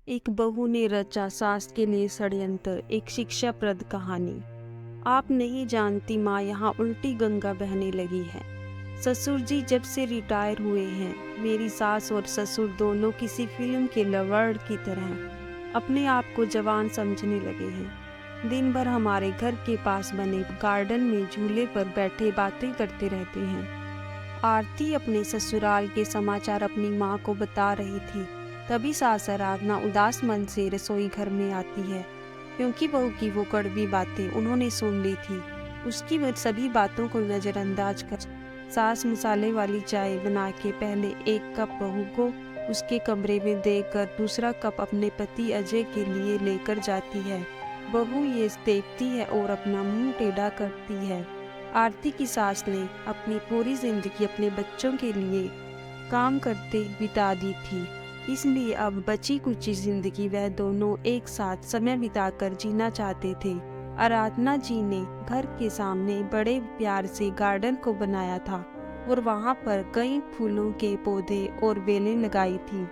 एक बहू ने रचा सास के लिए षड्यंत्र, एक शिक्षाप्रद कहानी। आप नहीं जानती माँ, यहाँ उल्टी गंगा बहने लगी है। ससुर जी जब से रिटायर हुए हैं, मेरी सास और ससुर दोनों किसी फिल्म के लवर्ड की तरह अपने आप को जवान समझने लगे हैं। दिन भर हमारे घर के पास बने गार्डन में झूले पर बैठे बातें करते रहते हैं। आरती अपने ससुराल के समाचार अपनी माँ को बता रही थी। तभी सास आराधना उदास मन से रसोई घर में आती है, क्योंकि बहू की वो कड़वी बातें उन्होंने सुन ली थी। उसकी वो सभी बातों को नज़रअंदाज कर सास मसाले वाली चाय बना के पहले एक कप बहू को उसके कमरे में देकर दूसरा कप अपने पति अजय के लिए लेकर जाती है। बहू ये देखती है और अपना मुंह टेढ़ा करती है। आरती की सास ने अपनी पूरी जिंदगी अपने बच्चों के लिए काम करते बिता दी थी, इसलिए अब बची कुची जिंदगी वह दोनों एक साथ समय बिताकर जीना चाहते थे। आराधना जी ने घर के सामने बड़े प्यार से गार्डन को बनाया था और वहाँ पर कई फूलों के पौधे और बेलें लगाई थी।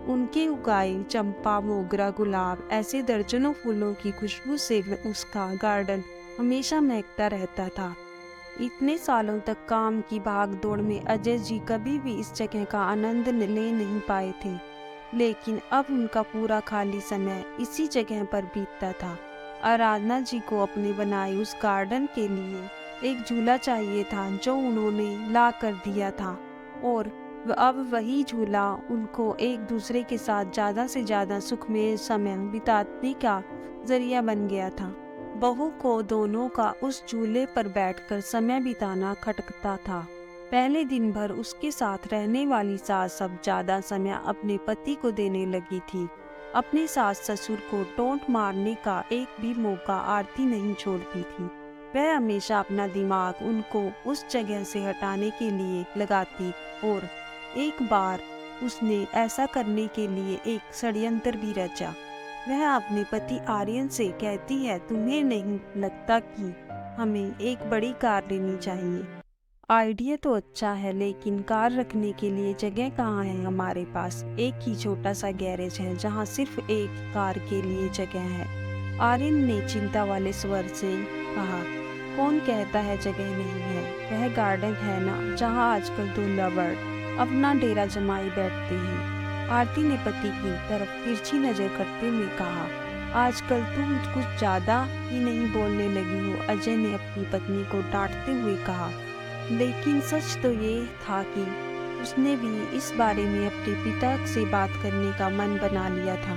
उनके उगाए चंपा, मोगरा, गुलाब ऐसे दर्जनों फूलों की खुशबू से उसका गार्डन हमेशा महकता रहता था। इतने सालों तक काम की भाग दौड़ में अजय जी कभी भी इस जगह का आनंद ले नहीं पाए थे, लेकिन अब उनका पूरा खाली समय इसी जगह पर बीतता था। आराधना जी को अपने बनाए उस गार्डन के लिए एक झूला चाहिए था, जो उन्होंने ला कर दिया था, और अब वही झूला उनको एक दूसरे के साथ ज़्यादा से ज़्यादा सुखमय समय बिताने का जरिया बन गया था। बहू को दोनों का उस झूले पर बैठकर समय बिताना खटकता था। पहले दिन भर उसके साथ रहने वाली सास अब ज्यादा समय अपने पति को देने लगी थी। अपने सास ससुर को टोंट मारने का एक भी मौका आरती नहीं छोड़ती थी। वह हमेशा अपना दिमाग उनको उस जगह से हटाने के लिए लगाती, और एक बार उसने ऐसा करने के लिए एक षड्यंत्र भी रचा। वह अपने पति आर्यन से कहती है, तुम्हें नहीं लगता कि हमें एक बड़ी कार लेनी चाहिए? आइडिया तो अच्छा है, लेकिन कार रखने के लिए जगह कहाँ है? हमारे पास एक ही छोटा सा गैरेज है जहाँ सिर्फ एक कार के लिए जगह है। आर्यन ने चिंता वाले स्वर से कहा, कौन कहता है जगह नहीं है? वह गार्डन है ना, जहाँ आजकल दो लवर्ड अपना डेरा जमाए बैठते हैं। आरती ने पति की तरफ तिरछी नजर करते हुए कहा, आजकल तुम कुछ ज्यादा ही नहीं बोलने लगी हो? अजय ने अपनी पत्नी को डांटते हुए कहा। लेकिन सच तो ये था कि उसने भी इस बारे में अपने पिता से बात करने का मन बना लिया था।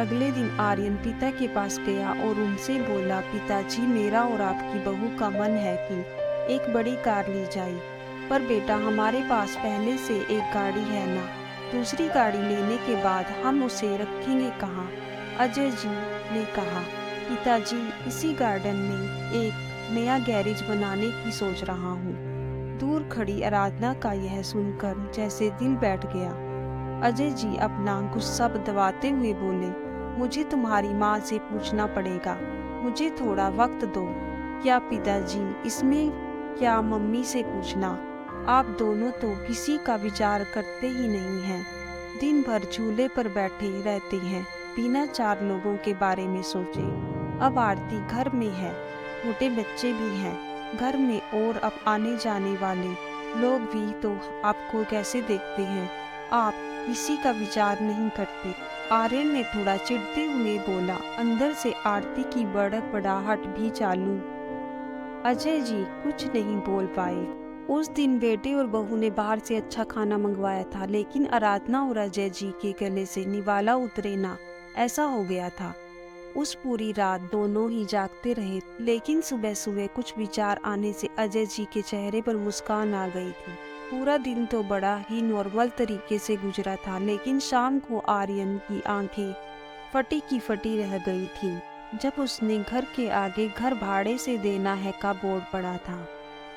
अगले दिन आर्यन पिता के पास गया और उनसे बोला, पिताजी, मेरा और आपकी बहू का मन है कि एक बड़ी कार ली जाए, पर बेटा हमारे पास पहले से एक गाड़ी है ना, दूसरी गाड़ी लेने के बाद हम उसे रखेंगे कहाँ? अजय जी ने कहा, पिताजी, इसी गार्डन में एक नया गैरेज बनाने की सोच रहा हूँ। दूर खड़ी आराधना का यह सुनकर जैसे दिल बैठ गया। अजय जी अपना गुस्सा दबाते हुए बोले, मुझे तुम्हारी माँ से पूछना पड़ेगा, मुझे थोड़ा वक्त दो। क्या पिताजी, इसमें क्या मम्मी से पूछना? आप दोनों तो किसी का विचार करते ही नहीं हैं। दिन भर झूले पर बैठे रहते हैं, बिना चार लोगों के बारे में सोचे। अब आरती घर में है, छोटे बच्चे भी हैं घर में, और अब आने जाने वाले लोग भी तो आपको कैसे देखते हैं? आप किसी का विचार नहीं करते। आर्यन ने थोड़ा चिढ़ते हुए बोला। अंदर से आरती की बड़बड़ाहट भी चालू। अजय जी कुछ नहीं बोल पाए। उस दिन बेटे और बहू ने बाहर से अच्छा खाना मंगवाया था, लेकिन आराधना और अजय जी के गले से निवाला उतरे ना, ऐसा हो गया था। उस पूरी रात दोनों ही जागते रहे, लेकिन सुबह सुबह कुछ विचार आने से अजय जी के चेहरे पर मुस्कान आ गई थी। पूरा दिन तो बड़ा ही नॉर्मल तरीके से गुजरा था, लेकिन शाम को आर्यन की आंखें फटी की फटी रह गई थी जब उसने घर के आगे घर भाड़े से देना है का बोर्ड पड़ा था।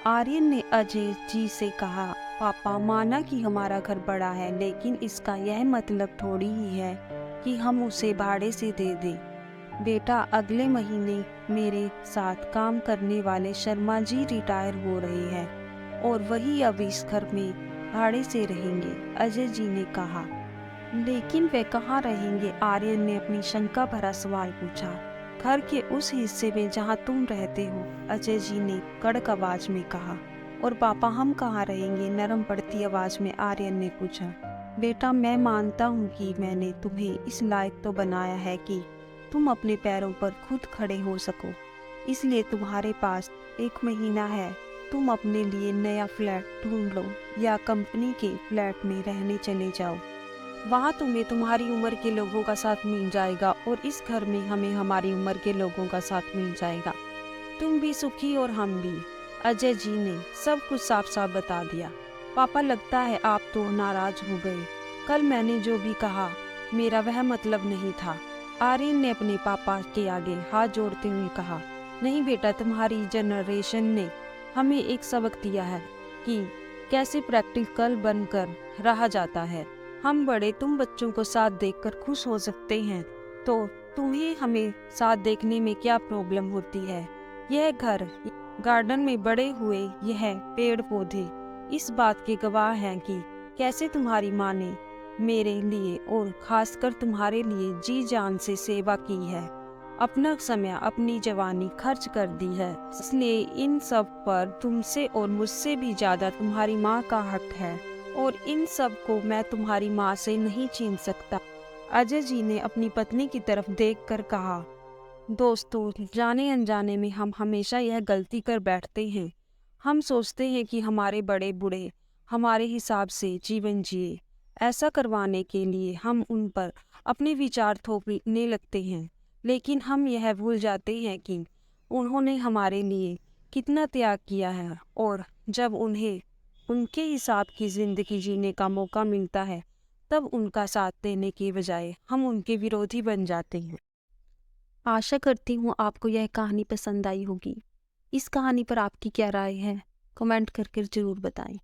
आर्यन ने अजय जी से कहा, पापा, माना कि हमारा घर बड़ा है, लेकिन इसका यह मतलब थोड़ी ही है कि हम उसे भाड़े से दे दें। बेटा, अगले महीने मेरे साथ काम करने वाले शर्मा जी रिटायर हो रहे हैं और वही अब इस घर में भाड़े से रहेंगे, अजय जी ने कहा। लेकिन वे कहाँ रहेंगे? आर्यन ने अपनी शंका भरा सवाल पूछा। घर के उस हिस्से में जहाँ तुम रहते हो, अजय जी ने कड़क आवाज में कहा। और पापा, हम कहाँ रहेंगे? नरम पड़ती आवाज में आर्यन ने पूछा। बेटा, मैं मानता हूँ कि मैंने तुम्हें इस लायक तो बनाया है कि तुम अपने पैरों पर खुद खड़े हो सको, इसलिए तुम्हारे पास 1 महीना है। तुम अपने लिए नया फ्लैट ढूंढ लो या कंपनी के फ्लैट में रहने चले जाओ। वहाँ तुम्हें तुम्हारी उम्र के लोगों का साथ मिल जाएगा और इस घर में हमें हमारी उम्र के लोगों का साथ मिल जाएगा। तुम भी सुखी और हम भी। अजय जी ने सब कुछ साफ साफ बता दिया। पापा, लगता है आप तो नाराज हो गए। कल मैंने जो भी कहा मेरा वह मतलब नहीं था। आर्यन ने अपने पापा के आगे हाथ जोड़ते हुए कहा। नहीं बेटा, तुम्हारी जनरेशन ने हमें एक सबक दिया है कि कैसे प्रैक्टिकल बनकर रहा जाता है। हम बड़े तुम बच्चों को साथ देखकर खुश हो सकते हैं, तो तुम्हें हमें साथ देखने में क्या प्रॉब्लम होती है? यह घर, गार्डन में बड़े हुए यह पेड़ पौधे इस बात के गवाह हैं कि कैसे तुम्हारी माँ ने मेरे लिए और खासकर तुम्हारे लिए जी जान से सेवा की है, अपना समय अपनी जवानी खर्च कर दी है। इसलिए इन सब पर तुमसे और मुझसे भी ज्यादा तुम्हारी माँ का हक है और इन सब को मैं तुम्हारी माँ से नहीं छीन सकता। अजय जी ने अपनी पत्नी की तरफ देखकर कहा। दोस्तों, जाने अनजाने में हम हमेशा यह गलती कर बैठते हैं। हम सोचते हैं कि हमारे बड़े बूढ़े हमारे हिसाब से जीवन जिए। ऐसा करवाने के लिए हम उन पर अपने विचार थोपने लगते हैं, लेकिन हम यह भूल जाते हैं कि उन्होंने हमारे लिए कितना त्याग किया है और जब उन्हें उनके हिसाब की जिंदगी जीने का मौका मिलता है, तब उनका साथ देने के बजाय हम उनके विरोधी बन जाते हैं। आशा करती हूँ आपको यह कहानी पसंद आई होगी। इस कहानी पर आपकी क्या राय है? कमेंट करके ज़रूर बताएं।